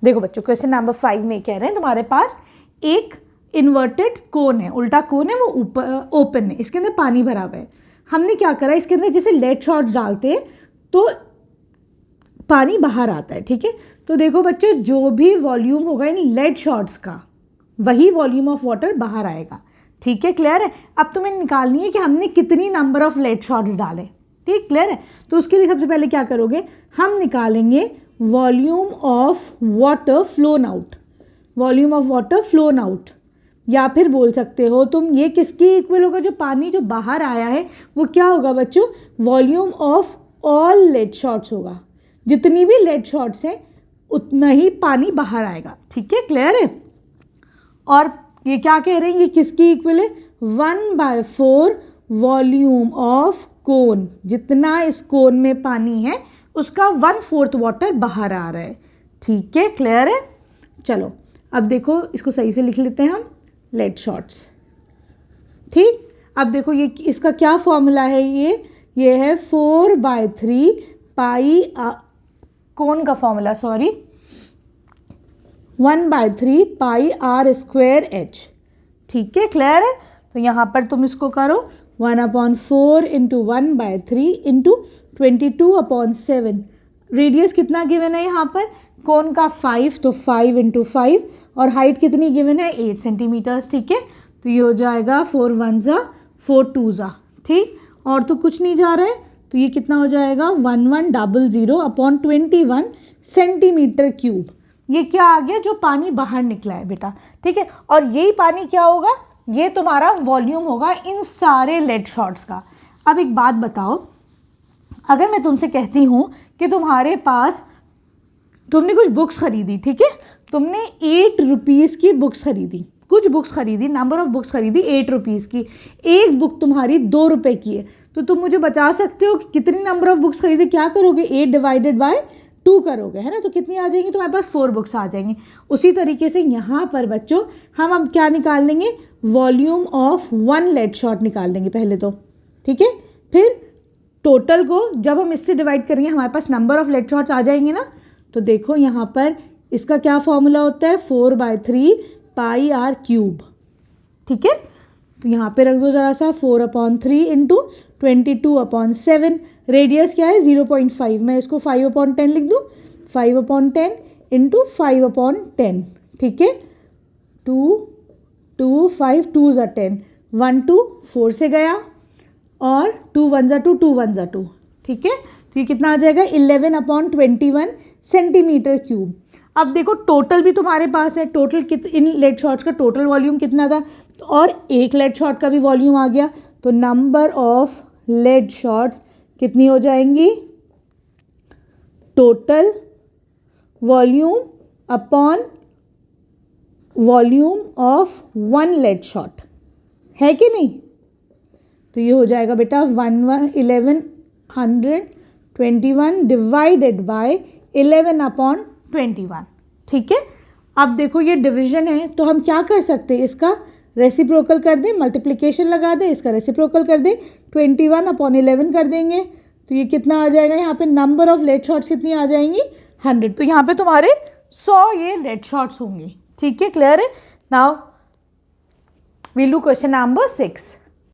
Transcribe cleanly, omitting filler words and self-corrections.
देखो बच्चों question number 5 में कह रहे हैं तुम्हारे पास एक इन्वर्टेड कोन है, उल्टा कोन है, वो ऊपर ओपन है, इसके अंदर पानी भरा हुआ है। हमने क्या करा, इसके अंदर जैसे लेड शॉट्स डालते हैं तो पानी बाहर आता है, ठीक है। तो देखो बच्चों जो भी वॉल्यूम होगा इन लेड शॉट्स का वही वॉल्यूम ऑफ वाटर बाहर आएगा, ठीक है, क्लियर है। अब तुम्हें निकालनी है कि हमने कितनी नंबर ऑफ लेड शॉट्स डाले, ठीक, क्लियर है। तो उसके लिए सबसे पहले क्या करोगे, हम निकालेंगे volume of water phloem out, volume of water phloem out, या फिर बोल सकते हो तुम ये किसकी इक्वल होगा, जो पानी जो बाहर आया है वो क्या होगा बच्चों, volume of all lead shots होगा। जितनी भी लेड शॉट्स हैं उतना ही पानी बाहर आएगा, ठीक है, क्लियर है। और ये क्या कह रहे हैं, ये किसकी इक्वल है, 1/4 वॉल्यूम ऑफ कोन, जितना इस कोन में पानी है उसका 1/4 वाटर बाहर आ रहा है, ठीक है, क्लियर है। चलो अब देखो इसको सही से लिख लेते हैं हम, लेड शॉट्स, ठीक। अब देखो ये इसका क्या फॉर्मूला है, ये है 4/3 पाई कोन का फॉर्मूला, सॉरी 1/3 पाई r स्क्वायर h, ठीक है, क्लियर है। तो यहाँ पर तुम इसको करो 1/4 इंटू 1/3 इंटू 22/7। रेडियस कितना गिवन है यहाँ पर, कोन का 5, तो 5 इंटू 5, और हाइट कितनी गिवन है 8 सेंटीमीटर्स, ठीक है। तो ये हो जाएगा 4 1 ज़ा 4 2 ज़ा, ठीक, और तो कुछ नहीं जा रहा है, तो ये कितना हो जाएगा 1100/21 सेंटीमीटर क्यूब। ये क्या आ गया, जो पानी बाहर निकला है बेटा, ठीक है। और यही पानी क्या होगा, ये तुम्हारा वॉल्यूम होगा इन सारे लेड शॉट्स का। अब एक बात बताओ, अगर मैं तुमसे कहती हूँ कि तुम्हारे पास तुमने कुछ बुक्स खरीदी, ठीक है, तुमने 8 रुपीज़ की बुक्स खरीदी, कुछ बुक्स खरीदी, नंबर ऑफ बुक्स खरीदी 8 रुपीज़ की, एक बुक तुम्हारी 2 रुपये की है, तो तुम मुझे बता सकते हो कि कितनी नंबर ऑफ बुक्स खरीदी, क्या करोगे 8 डिवाइडेड बाय 2 करोगे, है ना। तो कितनी आ जाएंगी तुम्हारे पास, 4 बुक्स आ जाएंगी। उसी तरीके से यहाँ पर बच्चों हम क्या निकाल लेंगे, वॉल्यूम ऑफ 1 लेड शॉट निकाल लेंगे पहले तो, ठीक है। फिर टोटल को जब हम इससे डिवाइड करेंगे हमारे पास नंबर ऑफ लेड शॉट्स आ जाएंगे ना। तो देखो यहाँ पर इसका क्या फॉर्मूला होता है, 4/3 पाई r क्यूब, ठीक है। तो यहाँ पे रख दो ज़रा सा 4/3 इंटू 22/7, रेडियस क्या है 0.5, मैं इसको 5/10 लिख दूँ, 5/10 इंटू 5/10, ठीक है। 2 2 5 2 ज़ा 10, 1 2 4 से गया, और 2 1 ज़ा 2 2 1 ज़ा 2, ठीक है। तो ये कितना आ जाएगा 11/21 सेंटीमीटर क्यूब। अब देखो टोटल भी तुम्हारे पास है, टोटल इन लेड शॉट्स का टोटल वॉल्यूम कितना था, और एक लेड शॉट का भी वॉल्यूम आ गया, तो नंबर ऑफ लेड शॉट्स कितनी हो जाएंगी, total volume upon volume of 1 lead shot, है कि नहीं। तो ये हो जाएगा बेटा 1121 डिवाइडेड बाय 11/21, ठीक है। अब देखो ये डिवीजन है, तो हम क्या कर सकते हैं, इसका रेसिप्रोकल कर दें, मल्टीप्लिकेशन लगा दें, इसका रेसिप्रोकल कर दें, 21/11 कर देंगे, तो ये कितना आ जाएगा, यहाँ पे नंबर ऑफ लेड शॉट्स कितनी आ जाएंगी 100। तो यहाँ पे तुम्हारे 100 ये लेड शॉट्स होंगे, ठीक है, क्लियर है। Now we'll do question number 6।